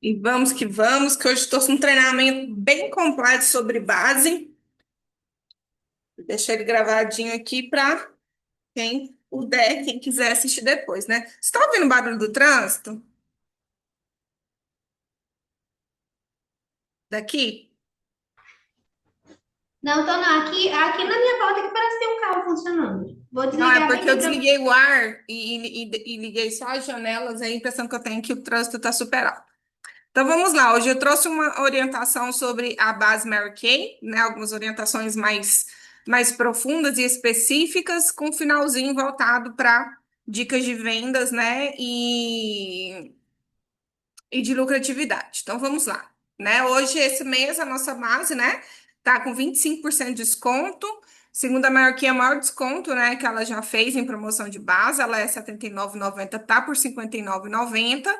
E vamos, que hoje estou com um treinamento bem completo sobre base. Deixei ele gravadinho aqui para quem puder, quem quiser assistir depois, né? Você está ouvindo o barulho do trânsito daqui? Não, tô não. Aqui na minha volta que parece ter um carro funcionando. Vou Não, é desligar bem porque eu aqui pra... desliguei o ar e liguei só as janelas, aí a impressão que eu tenho é que o trânsito está super alto. Então vamos lá, hoje eu trouxe uma orientação sobre a base Mary Kay, né? Algumas orientações mais profundas e específicas, com um finalzinho voltado para dicas de vendas, né? E de lucratividade. Então vamos lá, né? Hoje, esse mês, a nossa base, né, tá com 25% de desconto. Segundo a Maior, que é o maior desconto, né, que ela já fez em promoção de base, ela é R$ 79,90, tá por R$ 59,90.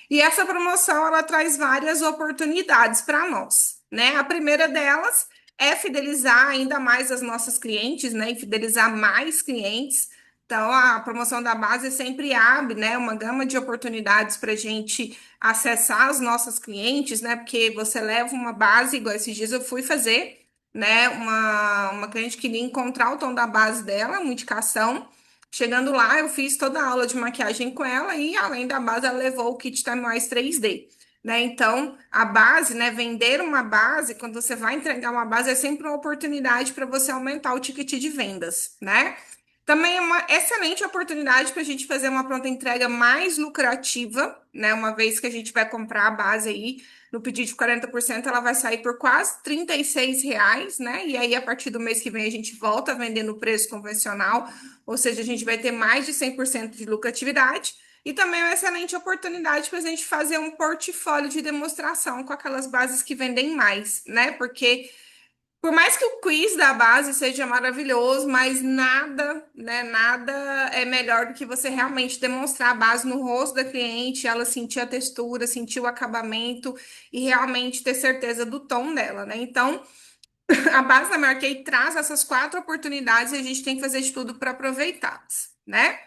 E essa promoção, ela traz várias oportunidades para nós, né? A primeira delas é fidelizar ainda mais as nossas clientes, né, e fidelizar mais clientes. Então, a promoção da base sempre abre, né, uma gama de oportunidades para a gente acessar as nossas clientes, né? Porque você leva uma base, igual esses dias eu fui fazer, né? Uma cliente queria encontrar o tom da base dela, uma indicação. Chegando lá, eu fiz toda a aula de maquiagem com ela e, além da base, ela levou o kit Time Wise 3D. Né? Então, a base, né? Vender uma base, quando você vai entregar uma base, é sempre uma oportunidade para você aumentar o ticket de vendas, né? Também é uma excelente oportunidade para a gente fazer uma pronta entrega mais lucrativa, né? Uma vez que a gente vai comprar a base aí, no pedido de 40%, ela vai sair por quase R$ 36, né? E aí, a partir do mês que vem, a gente volta a vender no preço convencional, ou seja, a gente vai ter mais de 100% de lucratividade. E também é uma excelente oportunidade para a gente fazer um portfólio de demonstração com aquelas bases que vendem mais, né? Porque por mais que o quiz da base seja maravilhoso, mas nada, né, nada é melhor do que você realmente demonstrar a base no rosto da cliente, ela sentir a textura, sentir o acabamento e realmente ter certeza do tom dela, né? Então, a base da Marquei traz essas quatro oportunidades e a gente tem que fazer de tudo para aproveitá-las, né?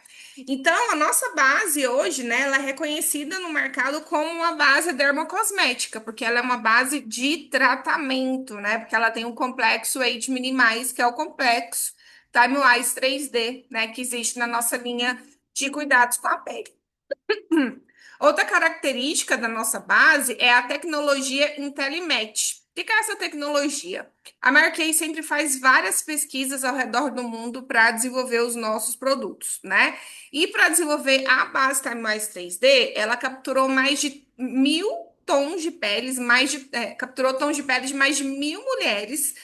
Então, a nossa base hoje, né, ela é reconhecida no mercado como uma base dermocosmética, porque ela é uma base de tratamento, né? Porque ela tem um complexo Age Minimize, que é o complexo Time Wise 3D, né, que existe na nossa linha de cuidados com a pele. Outra característica da nossa base é a tecnologia IntelliMatch. O que é essa tecnologia? A Marquei sempre faz várias pesquisas ao redor do mundo para desenvolver os nossos produtos, né? E para desenvolver a base Time Mais 3D, ela capturou mais de 1.000 tons de peles, capturou tons de pele de mais de 1.000 mulheres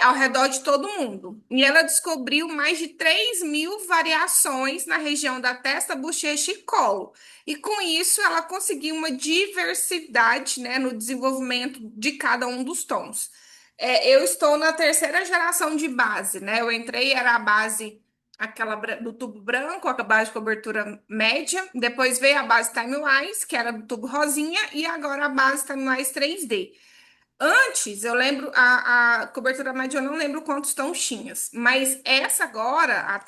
ao redor de todo mundo. E ela descobriu mais de 3.000 variações na região da testa, bochecha e colo. E com isso, ela conseguiu uma diversidade, né, no desenvolvimento de cada um dos tons. Eu estou na terceira geração de base, né? Eu entrei, era a base aquela do tubo branco, a base de cobertura média. Depois veio a base Time Wise, que era do tubo rosinha, e agora a base Time Wise 3D. Antes, eu lembro, a cobertura média eu não lembro quantos tons tinha, mas essa agora,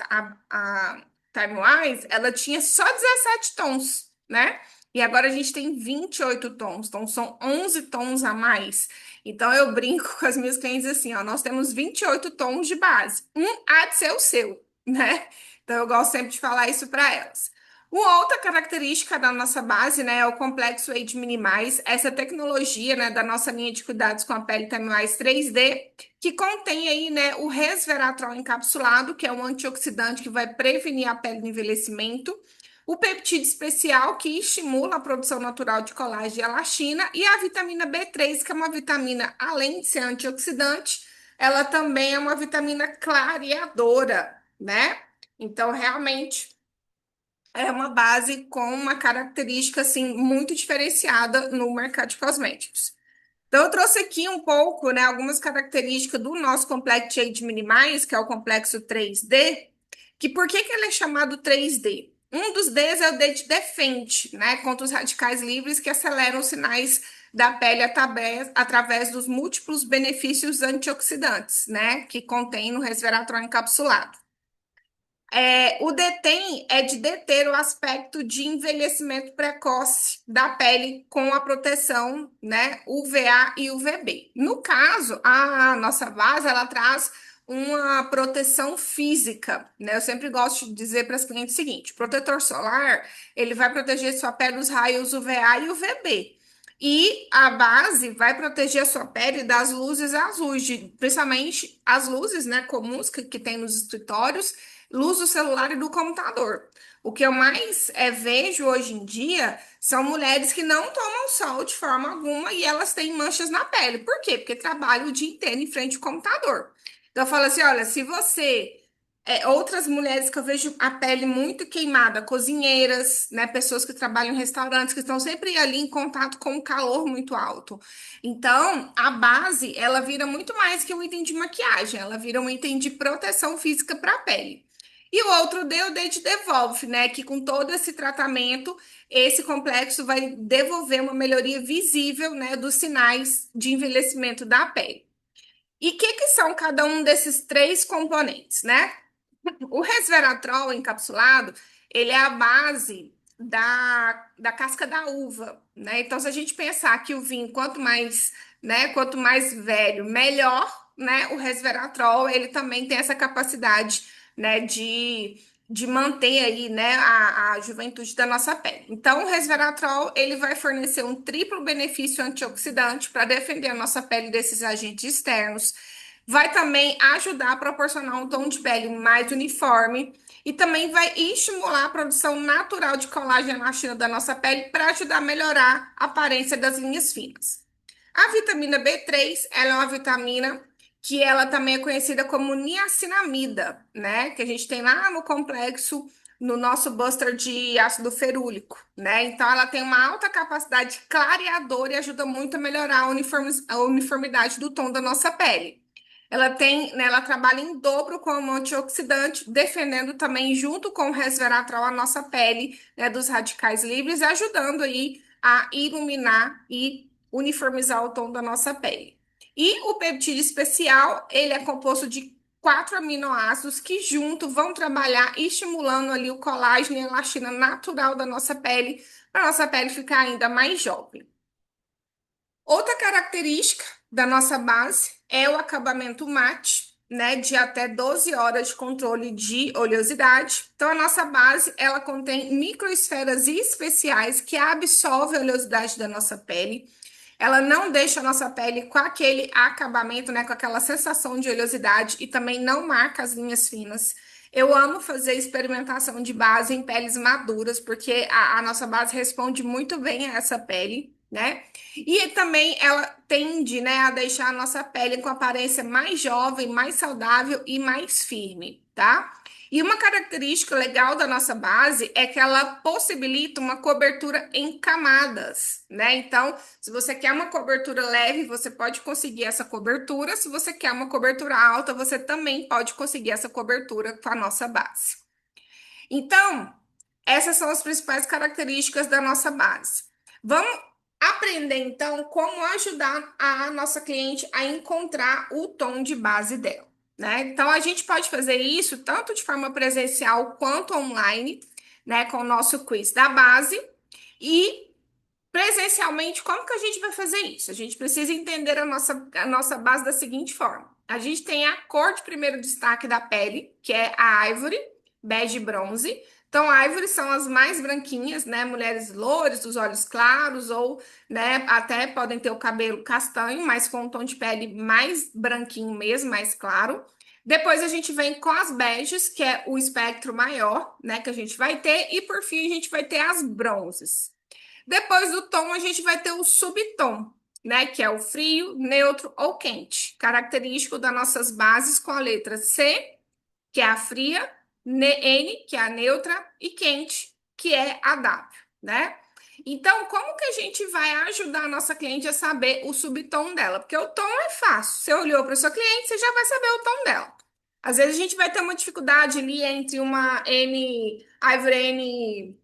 a Timewise, ela tinha só 17 tons, né? E agora a gente tem 28 tons, então são 11 tons a mais. Então eu brinco com as minhas clientes assim, ó, nós temos 28 tons de base, um há de ser o seu, né? Então eu gosto sempre de falar isso para elas. Uma outra característica da nossa base, né, é o complexo Age Minimize, essa tecnologia, né, da nossa linha de cuidados com a pele Time-Wise 3D, que contém aí, né, o resveratrol encapsulado, que é um antioxidante que vai prevenir a pele do envelhecimento, o peptídeo especial, que estimula a produção natural de colágeno e elastina, e a vitamina B3, que é uma vitamina, além de ser antioxidante, ela também é uma vitamina clareadora, né? Então, realmente é uma base com uma característica assim muito diferenciada no mercado de cosméticos. Então, eu trouxe aqui um pouco, né, algumas características do nosso complexo Shade Minimize, que é o complexo 3D, que por que ele é chamado 3D? Um dos Ds é o D de defende, né, contra os radicais livres que aceleram os sinais da pele através dos múltiplos benefícios antioxidantes, né, que contém no resveratrol encapsulado. O DETEN é de deter o aspecto de envelhecimento precoce da pele com a proteção, né, UVA e UVB. No caso, a nossa base, ela traz uma proteção física, né? Eu sempre gosto de dizer para as clientes o seguinte: o protetor solar, ele vai proteger sua pele dos raios UVA e UVB. E a base vai proteger a sua pele das luzes azuis, principalmente as luzes, né, comuns que tem nos escritórios, luz do celular e do computador. O que eu mais vejo hoje em dia são mulheres que não tomam sol de forma alguma e elas têm manchas na pele. Por quê? Porque trabalham o dia inteiro em frente ao computador. Então, eu falo assim: olha, se você. Outras mulheres que eu vejo a pele muito queimada, cozinheiras, né, pessoas que trabalham em restaurantes, que estão sempre ali em contato com o calor muito alto. Então, a base, ela vira muito mais que um item de maquiagem, ela vira um item de proteção física para a pele. E o outro D, o D de devolve, né? Que com todo esse tratamento, esse complexo vai devolver uma melhoria visível, né, dos sinais de envelhecimento da pele. E o que são cada um desses três componentes, né? O resveratrol encapsulado, ele é a base da casca da uva, né? Então, se a gente pensar que o vinho, quanto mais velho, melhor, né? O resveratrol, ele também tem essa capacidade, né, de manter aí, né, a juventude da nossa pele. Então, o resveratrol, ele vai fornecer um triplo benefício antioxidante para defender a nossa pele desses agentes externos. Vai também ajudar a proporcionar um tom de pele mais uniforme e também vai estimular a produção natural de colágeno na elastina da nossa pele para ajudar a melhorar a aparência das linhas finas. A vitamina B3, ela é uma vitamina que ela também é conhecida como niacinamida, né? Que a gente tem lá no complexo, no nosso buster de ácido ferúlico, né? Então, ela tem uma alta capacidade clareadora e ajuda muito a melhorar a uniformidade do tom da nossa pele. Ela tem, né, ela trabalha em dobro como antioxidante, defendendo também, junto com o resveratrol, a nossa pele, né, dos radicais livres, ajudando aí a iluminar e uniformizar o tom da nossa pele. E o peptídeo especial, ele é composto de 4 aminoácidos que junto vão trabalhar estimulando ali o colágeno e a elastina natural da nossa pele, para nossa pele ficar ainda mais jovem. Outra característica da nossa base é o acabamento mate, né, de até 12 horas de controle de oleosidade. Então, a nossa base, ela contém microesferas especiais que absorvem a oleosidade da nossa pele. Ela não deixa a nossa pele com aquele acabamento, né, com aquela sensação de oleosidade e também não marca as linhas finas. Eu amo fazer experimentação de base em peles maduras, porque a nossa base responde muito bem a essa pele, né? E também ela tende, né, a deixar a nossa pele com aparência mais jovem, mais saudável e mais firme, tá? E uma característica legal da nossa base é que ela possibilita uma cobertura em camadas, né? Então, se você quer uma cobertura leve, você pode conseguir essa cobertura. Se você quer uma cobertura alta, você também pode conseguir essa cobertura com a nossa base. Então, essas são as principais características da nossa base. Vamos aprender então como ajudar a nossa cliente a encontrar o tom de base dela, né? Então a gente pode fazer isso tanto de forma presencial quanto online, né, com o nosso quiz da base e presencialmente, como que a gente vai fazer isso? A gente precisa entender a nossa base da seguinte forma. A gente tem a cor de primeiro destaque da pele, que é a ivory, bege e bronze. Então, ivory são as mais branquinhas, né? Mulheres loures, dos olhos claros, ou, né, até podem ter o cabelo castanho, mas com um tom de pele mais branquinho mesmo, mais claro. Depois a gente vem com as beges, que é o espectro maior, né, que a gente vai ter. E por fim, a gente vai ter as bronzes. Depois do tom, a gente vai ter o subtom, né? Que é o frio, neutro ou quente, característico das nossas bases com a letra C, que é a fria, N, que é a neutra, e quente, que é a W, né? Então, como que a gente vai ajudar a nossa cliente a saber o subtom dela? Porque o tom é fácil. Você olhou para o seu cliente, você já vai saber o tom dela. Às vezes a gente vai ter uma dificuldade ali entre uma N, Ivory N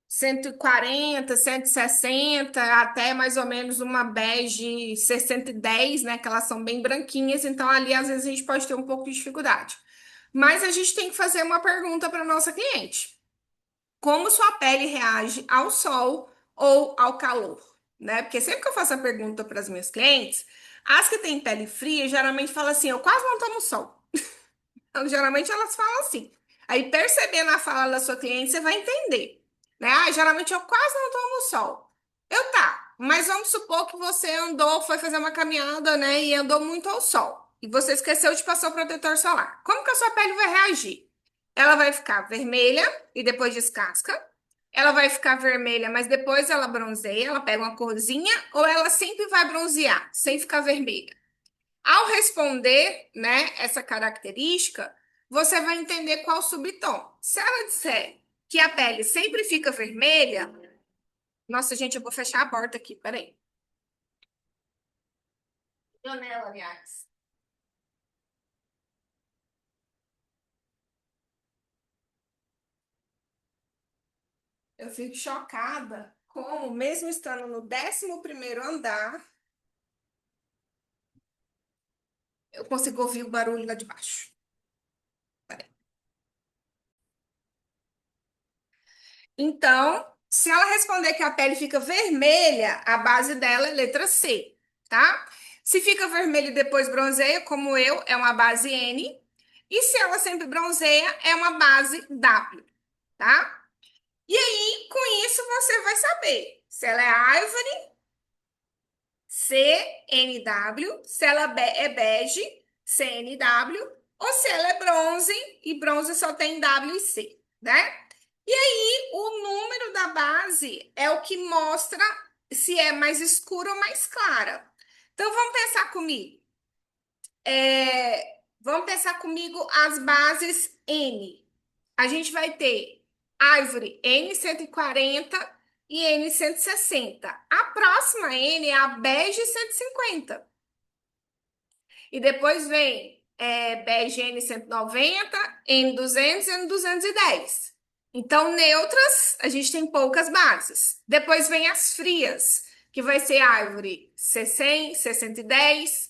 140, 160, até mais ou menos uma bege 610, né? Que elas são bem branquinhas, então ali às vezes a gente pode ter um pouco de dificuldade. Mas a gente tem que fazer uma pergunta para nossa cliente. Como sua pele reage ao sol ou ao calor, né? Porque sempre que eu faço a pergunta para as minhas clientes, as que têm pele fria geralmente falam assim: eu quase não tomo sol. Então, geralmente elas falam assim. Aí, percebendo a fala da sua cliente, você vai entender, né? Ah, geralmente eu quase não tomo sol. Eu tá, mas vamos supor que você andou, foi fazer uma caminhada, né? E andou muito ao sol. E você esqueceu de passar o protetor solar. Como que a sua pele vai reagir? Ela vai ficar vermelha e depois descasca. Ela vai ficar vermelha, mas depois ela bronzeia, ela pega uma corzinha, ou ela sempre vai bronzear, sem ficar vermelha. Ao responder, né, essa característica, você vai entender qual subtom. Se ela disser que a pele sempre fica vermelha, nossa, gente, eu vou fechar a porta aqui, peraí. Janela, aliás. Eu fico chocada como, mesmo estando no 11º andar, eu consigo ouvir o barulho lá de baixo. Peraí. Então, se ela responder que a pele fica vermelha, a base dela é letra C, tá? Se fica vermelho e depois bronzeia, como eu, é uma base N. E se ela sempre bronzeia, é uma base W, tá? E aí, com isso, você vai saber se ela é Ivory, CNW, se ela é bege, CNW, ou se ela é bronze, e bronze só tem W e C, né? O número da base é o que mostra se é mais escura ou mais clara. Então, vamos pensar comigo as bases N. A gente vai ter Ivory N140 e N160. A próxima N é a bege 150. E depois vem BGN 190, N200 e N210. Então, neutras, a gente tem poucas bases. Depois vem as frias, que vai ser Ivory C100, C110.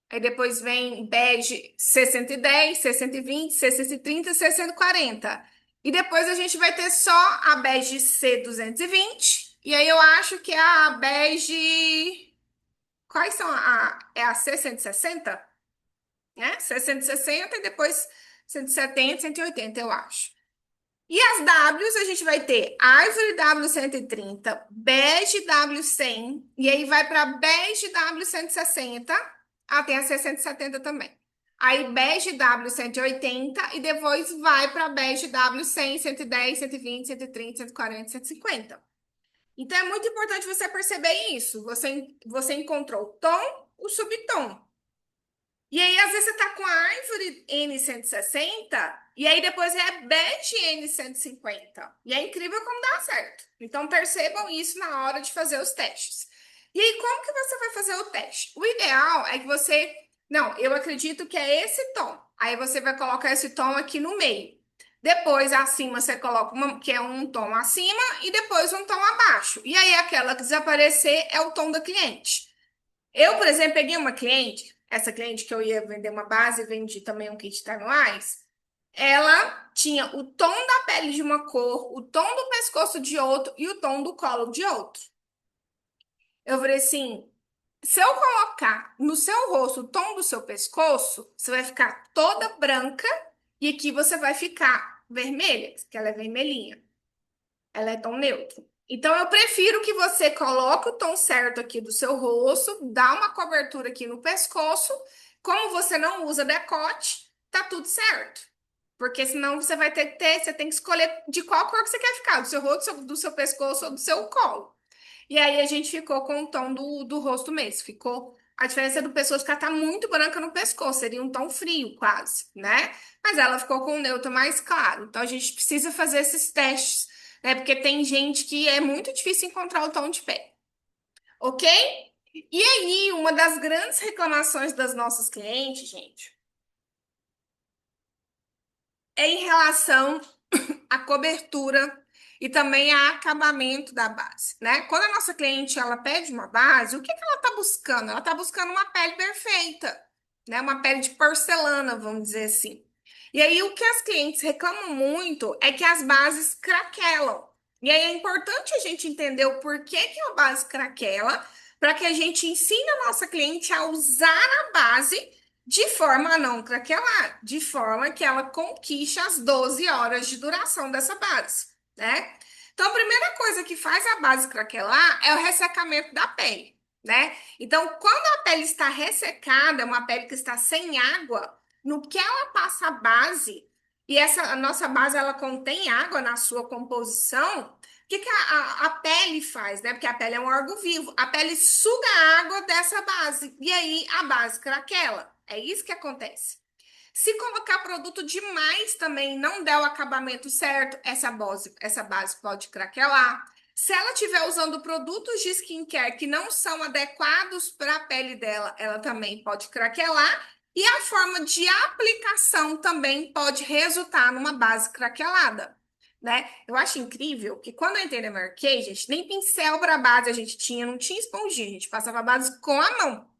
Aí depois vem bege C110, C120, C130, C140. E depois a gente vai ter só a bege C220. E aí eu acho que é a bege. Quais são é a C160? Né? 660 e depois 170, 180, eu acho. E as Ws a gente vai ter Ivory W130, Bege W100, e aí vai para Bege W160. Ah, tem a C170 também. Aí Bege W180 e depois vai para Bege W100, 110, 120, 130, 140, 150. Então é muito importante você perceber isso. Você encontrou o tom, o subtom. E aí, às vezes, você tá com a Ivory N160 e aí depois é Bege N150. E é incrível como dá certo. Então, percebam isso na hora de fazer os testes. E aí, como que você vai fazer o teste? O ideal é que você. Não, eu acredito que é esse tom. Aí você vai colocar esse tom aqui no meio. Depois, acima, você coloca uma, que é um tom acima e depois um tom abaixo. E aí, aquela que desaparecer é o tom da cliente. Eu, por exemplo, peguei uma cliente, essa cliente que eu ia vender uma base, vendi também um kit termais. Ela tinha o tom da pele de uma cor, o tom do pescoço de outro e o tom do colo de outro. Eu falei assim: se eu colocar no seu rosto o tom do seu pescoço, você vai ficar toda branca e aqui você vai ficar vermelha, que ela é vermelhinha. Ela é tom neutro. Então, eu prefiro que você coloque o tom certo aqui do seu rosto, dá uma cobertura aqui no pescoço. Como você não usa decote, tá tudo certo. Porque senão você tem que escolher de qual cor que você quer ficar, do seu rosto, do seu pescoço ou do seu colo. E aí a gente ficou com o tom do rosto mesmo. Ficou. A diferença do pescoço que ela tá muito branca no pescoço, seria um tom frio, quase, né? Mas ela ficou com o neutro mais claro. Então a gente precisa fazer esses testes, né? Porque tem gente que é muito difícil encontrar o tom de pele, ok? E aí, uma das grandes reclamações das nossas clientes, gente, é em relação à cobertura e também a acabamento da base, né? Quando a nossa cliente ela pede uma base, o que que ela está buscando? Ela está buscando uma pele perfeita, né? Uma pele de porcelana, vamos dizer assim. E aí, o que as clientes reclamam muito é que as bases craquelam. E aí, é importante a gente entender o porquê que a base craquela, para que a gente ensine a nossa cliente a usar a base de forma a não craquelar, de forma que ela conquiste as 12 horas de duração dessa base, né? Então, a primeira coisa que faz a base craquelar é o ressecamento da pele, né? Então, quando a pele está ressecada, uma pele que está sem água, no que ela passa a base, e essa a nossa base ela contém água na sua composição, o que, que a pele faz, né? Porque a pele é um órgão vivo, a pele suga a água dessa base, e aí a base craquela. É isso que acontece. Se colocar produto demais também não der o acabamento certo, essa base pode craquelar. Se ela estiver usando produtos de skincare que não são adequados para a pele dela, ela também pode craquelar. E a forma de aplicação também pode resultar numa base craquelada, né? Eu acho incrível que quando eu entrei na Mary Kay, gente, nem pincel para base a gente tinha, não tinha esponjinha, a gente passava a base com a mão.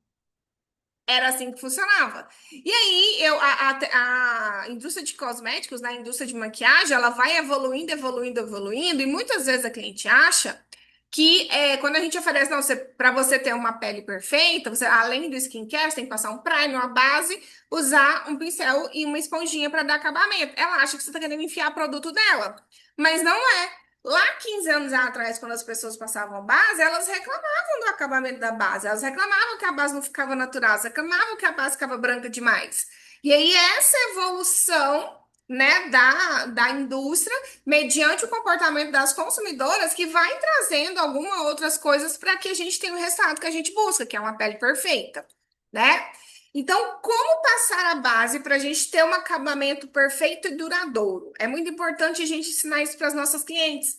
Era assim que funcionava. E aí, a indústria de cosméticos, né, a indústria de maquiagem, ela vai evoluindo, evoluindo, evoluindo, e muitas vezes a cliente acha que quando a gente oferece, não, para você ter uma pele perfeita, você, além do skincare, você tem que passar um primer, uma base, usar um pincel e uma esponjinha para dar acabamento. Ela acha que você está querendo enfiar produto dela, mas não é. Lá 15 anos atrás, quando as pessoas passavam base, elas reclamavam do acabamento da base. Elas reclamavam que a base não ficava natural, elas reclamavam que a base ficava branca demais. E aí, essa evolução, né, da indústria, mediante o comportamento das consumidoras, que vai trazendo algumas outras coisas para que a gente tenha o resultado que a gente busca, que é uma pele perfeita, né? Então, como passar a base para a gente ter um acabamento perfeito e duradouro? É muito importante a gente ensinar isso para as nossas clientes.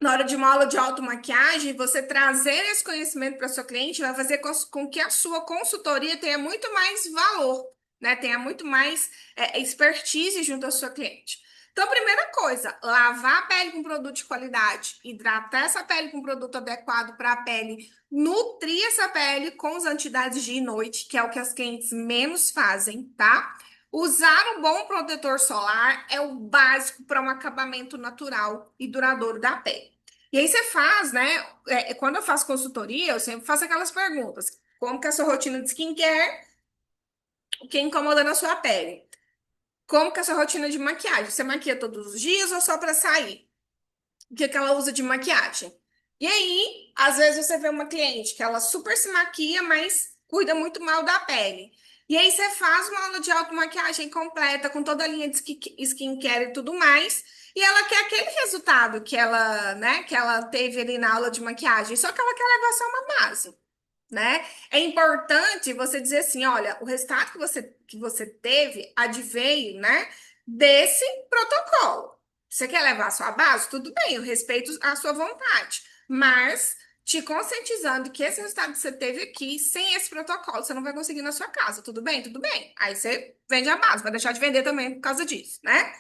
Na hora de uma aula de automaquiagem, você trazer esse conhecimento para sua cliente vai fazer com que a sua consultoria tenha muito mais valor, né? Tenha muito mais expertise junto à sua cliente. Então, primeira coisa, lavar a pele com produto de qualidade, hidratar essa pele com produto adequado para a pele, nutrir essa pele com os antidados dia e noite, que é o que as clientes menos fazem, tá? Usar um bom protetor solar é o básico para um acabamento natural e duradouro da pele. E aí você faz, né? Quando eu faço consultoria, eu sempre faço aquelas perguntas. Como que é a sua rotina de skincare? O que incomoda na sua pele? Como que é a sua rotina de maquiagem? Você maquia todos os dias ou só para sair? O que que ela usa de maquiagem? E aí, às vezes você vê uma cliente que ela super se maquia, mas cuida muito mal da pele. E aí você faz uma aula de automaquiagem completa, com toda a linha de skincare e tudo mais, e ela quer aquele resultado que ela, né, que ela teve ali na aula de maquiagem, só que ela quer levar só uma base, né? É importante você dizer assim, olha, o resultado que você teve adveio, né, desse protocolo. Você quer levar a sua base? Tudo bem, eu respeito a sua vontade, mas te conscientizando que esse resultado que você teve aqui, sem esse protocolo, você não vai conseguir na sua casa. Tudo bem? Tudo bem. Aí você vende a base, vai deixar de vender também por causa disso, né?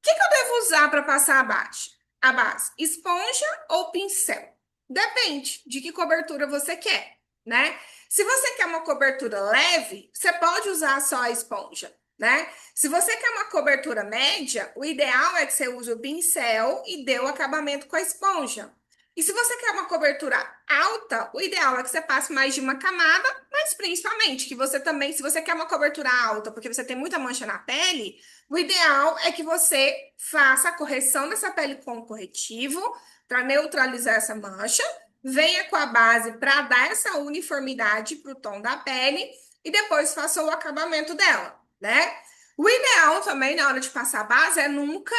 Que eu devo usar para passar a base? A base, esponja ou pincel? Depende de que cobertura você quer, né? Se você quer uma cobertura leve, você pode usar só a esponja, né? Se você quer uma cobertura média, o ideal é que você use o pincel e dê o acabamento com a esponja. E se você quer uma cobertura alta, o ideal é que você passe mais de uma camada, mas principalmente que você também, se você quer uma cobertura alta, porque você tem muita mancha na pele, o ideal é que você faça a correção dessa pele com corretivo para neutralizar essa mancha, venha com a base para dar essa uniformidade para o tom da pele e depois faça o acabamento dela, né? O ideal também na hora de passar a base é nunca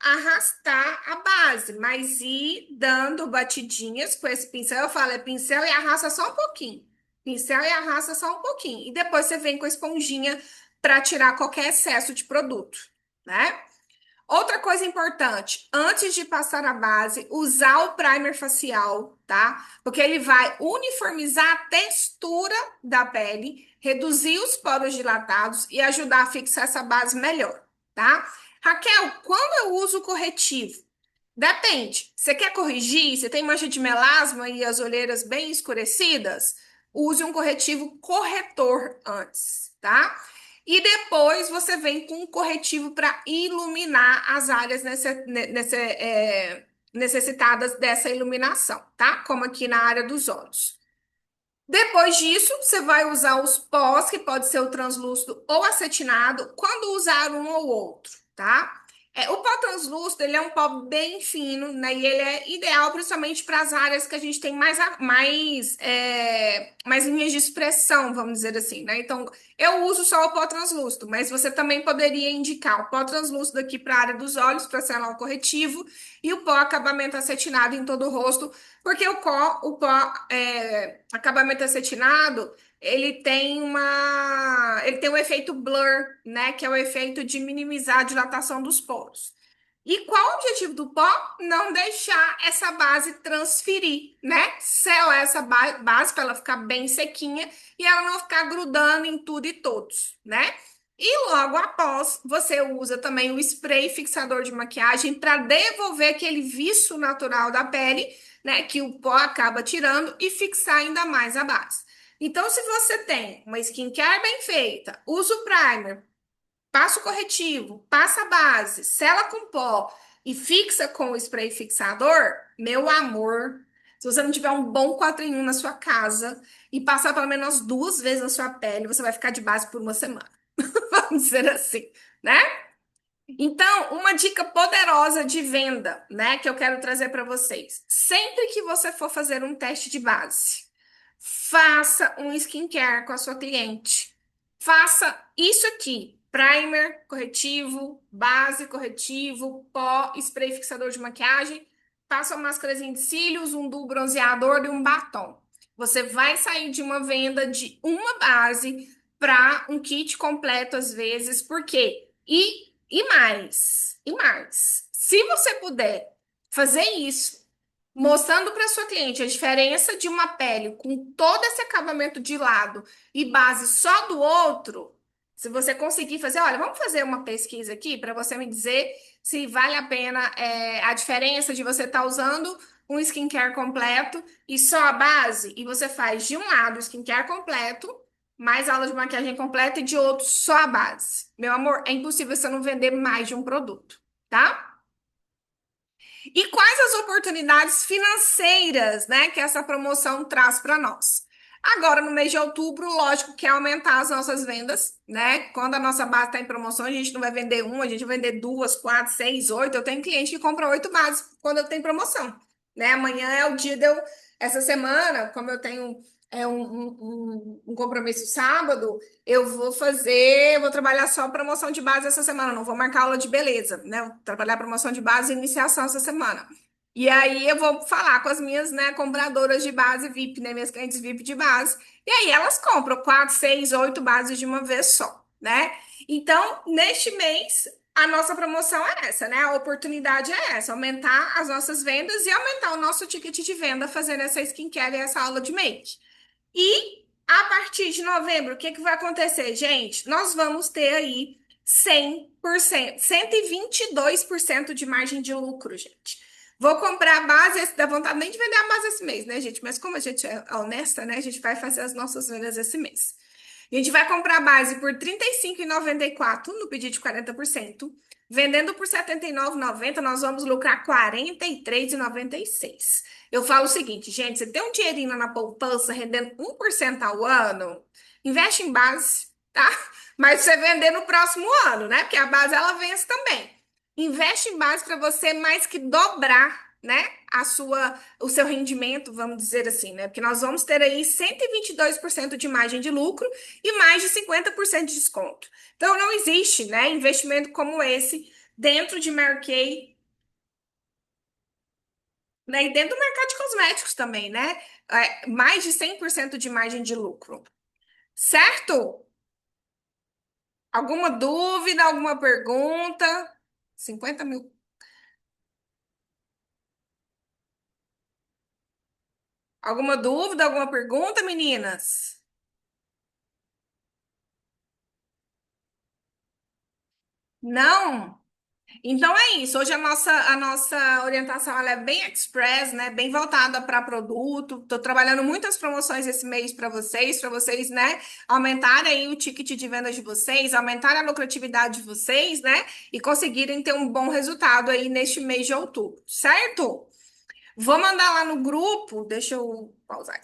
arrastar a base, mas ir dando batidinhas com esse pincel. Eu falo, é pincel e arrasta só um pouquinho. Pincel e arrasta só um pouquinho. E depois você vem com a esponjinha para tirar qualquer excesso de produto, né? Outra coisa importante, antes de passar a base, usar o primer facial, tá? Porque ele vai uniformizar a textura da pele, reduzir os poros dilatados e ajudar a fixar essa base melhor, tá? Raquel, quando eu uso o corretivo? Depende. Você quer corrigir? Você tem mancha de melasma e as olheiras bem escurecidas? Use um corretivo corretor antes, tá? E depois você vem com um corretivo para iluminar as áreas necessitadas dessa iluminação, tá? Como aqui na área dos olhos. Depois disso, você vai usar os pós, que pode ser o translúcido ou acetinado, quando usar um ou outro, tá? O pó translúcido, ele é um pó bem fino, né? E ele é ideal principalmente para as áreas que a gente tem mais linhas de expressão, vamos dizer assim, né? Então, eu uso só o pó translúcido, mas você também poderia indicar o pó translúcido aqui para a área dos olhos, para selar o corretivo, e o pó acabamento acetinado em todo o rosto, porque acabamento acetinado, ele tem um efeito blur, né? Que é o efeito de minimizar a dilatação dos poros. E qual o objetivo do pó? Não deixar essa base transferir, né? Selar essa base para ela ficar bem sequinha e ela não ficar grudando em tudo e todos, né? E logo após, você usa também o spray fixador de maquiagem para devolver aquele viço natural da pele, né, que o pó acaba tirando e fixar ainda mais a base. Então, se você tem uma skincare bem feita, usa o primer, passa o corretivo, passa a base, sela com pó e fixa com o spray fixador, meu amor, se você não tiver um bom 4 em 1 na sua casa e passar pelo menos 2 vezes na sua pele, você vai ficar de base por uma semana. Vamos dizer assim, né? Então, uma dica poderosa de venda, né, que eu quero trazer para vocês. Sempre que você for fazer um teste de base, faça um skincare com a sua cliente. Faça isso aqui: primer, corretivo, base, corretivo, pó, spray fixador de maquiagem. Passa uma máscarazinha de cílios, um duo bronzeador e um batom. Você vai sair de uma venda de uma base para um kit completo às vezes, por quê? E mais, se você puder fazer isso, mostrando para sua cliente a diferença de uma pele com todo esse acabamento de lado e base só do outro, se você conseguir fazer, olha, vamos fazer uma pesquisa aqui para você me dizer se vale a pena a diferença de você estar usando um skincare completo e só a base, e você faz de um lado o skincare completo mais aula de maquiagem completa e de outro só a base. Meu amor, é impossível você não vender mais de um produto, tá? E quais as oportunidades financeiras, né, que essa promoção traz para nós? Agora, no mês de outubro, lógico que é aumentar as nossas vendas, né? Quando a nossa base está em promoção, a gente não vai vender uma, a gente vai vender duas, quatro, seis, oito. Eu tenho cliente que compra 8 bases quando eu tenho promoção, né? Amanhã é o dia de eu, essa semana, como eu tenho um compromisso sábado, eu vou trabalhar só promoção de base essa semana, não vou marcar aula de beleza, né? Vou trabalhar promoção de base e iniciação essa semana. E aí eu vou falar com as minhas, né, compradoras de base VIP, né, minhas clientes VIP de base. E aí elas compram 4, 6, 8 bases de uma vez só, né? Então, neste mês, a nossa promoção é essa, né? A oportunidade é essa, aumentar as nossas vendas e aumentar o nosso ticket de venda fazendo essa skincare e essa aula de make. E a partir de novembro, o que que vai acontecer, gente? Nós vamos ter aí 100%, 122% de margem de lucro, gente. Vou comprar a base, dá vontade nem de vender a base esse mês, né, gente? Mas como a gente é honesta, né, a gente vai fazer as nossas vendas esse mês. A gente vai comprar a base por R$ 35,94 no pedido de 40%. Vendendo por R$ 79,90, nós vamos lucrar R$ 43,96. Eu falo o seguinte, gente, você tem um dinheirinho na poupança rendendo 1% ao ano, investe em base, tá? Mas você vender no próximo ano, né? Porque a base ela vence também. Investe em base para você mais que dobrar, né? O seu rendimento, vamos dizer assim, né? Porque nós vamos ter aí 122% de margem de lucro e mais de 50% de desconto. Então não existe, né, investimento como esse dentro de Mary Kay, né? E dentro do mercado de cosméticos também, né? Mais de 100% de margem de lucro. Certo? Alguma dúvida, alguma pergunta? 50 mil. Alguma dúvida, alguma pergunta, meninas? Não? Então é isso. Hoje a nossa orientação ela é bem express, né? Bem voltada para produto. Estou trabalhando muitas promoções esse mês para vocês, né? Aumentarem aí o ticket de vendas de vocês, aumentarem a lucratividade de vocês, né? E conseguirem ter um bom resultado aí neste mês de outubro, certo? Vou mandar lá no grupo, deixa eu pausar.